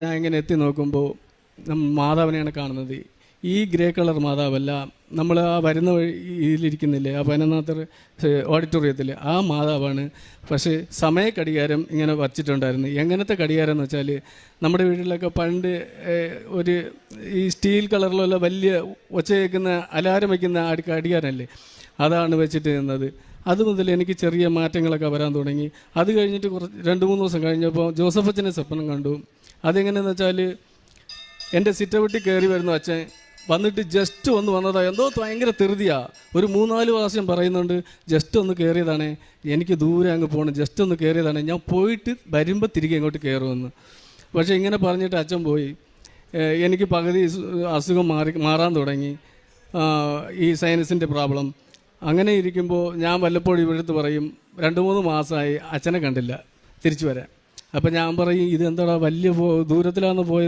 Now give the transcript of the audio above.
ഞാൻ ഇങ്ങനെ എത്തി നോക്കുമ്പോൾ മാതാവിനെയാണ് കാണുന്നത്. ഈ ഗ്രേ കളർ മാതാവല്ല, നമ്മൾ ആ വരുന്ന ഇതിലിരിക്കുന്നില്ലേ, ആ പതിനൊന്നാമത്തെ ഓഡിറ്റോറിയത്തിൽ ആ മാതാവാണ്. പക്ഷേ സമയക്കടികാരം ഇങ്ങനെ വച്ചിട്ടുണ്ടായിരുന്നു. എങ്ങനത്തെ കടികാരം എന്ന് വെച്ചാൽ നമ്മുടെ വീട്ടിലൊക്കെ പണ്ട് ഒരു ഈ സ്റ്റീൽ കളറിലുള്ള വലിയ ഒച്ച കേൾക്കുന്ന അലാരം വയ്ക്കുന്ന കടികാരമല്ലേ, അതാണ് വെച്ചിട്ട് നിന്നത്. അത് മുതൽ എനിക്ക് ചെറിയ മാറ്റങ്ങളൊക്കെ വരാൻ തുടങ്ങി. അത് കഴിഞ്ഞിട്ട് 2-3 ദിവസം കഴിഞ്ഞപ്പോൾ ജോസഫച്ചനെ സ്വപ്നം കണ്ടു. അതെങ്ങനെയെന്ന് വെച്ചാൽ എൻ്റെ സിറ്റൗട്ടിൽ കയറി വരുന്ന അച്ഛൻ വന്നിട്ട് ജസ്റ്റ് ഒന്ന് വന്നതാണ്. എന്തോ ഭയങ്കര ധൃതിയാണ്. ഒരു 3-4 പ്രാവശ്യം പറയുന്നുണ്ട്, ജസ്റ്റ് ഒന്ന് കയറിയതാണ്, എനിക്ക് ദൂരെ അങ്ങ് പോകണം, ജസ്റ്റ് ഒന്ന് കയറിയതാണ്, ഞാൻ പോയിട്ട് വരുമ്പോൾ തിരികെ ഇങ്ങോട്ട് കയറുമെന്ന്. പക്ഷേ ഇങ്ങനെ പറഞ്ഞിട്ട് അച്ഛൻ പോയി. എനിക്ക് പകുതി അസുഖം മാറാൻ തുടങ്ങി, ഈ സൈനസിൻ്റെ പ്രോബ്ലം. അങ്ങനെ ഇരിക്കുമ്പോൾ ഞാൻ വല്ലപ്പോഴും ഇവിടുത്തെ പറയും, 2-3 മാസമായി അച്ഛനെ കണ്ടില്ല, തിരിച്ചു വരാൻ. അപ്പം ഞാൻ പറയും, ഇതെന്താടാ വലിയ ദൂരത്തിലാണെന്ന് പോയത്.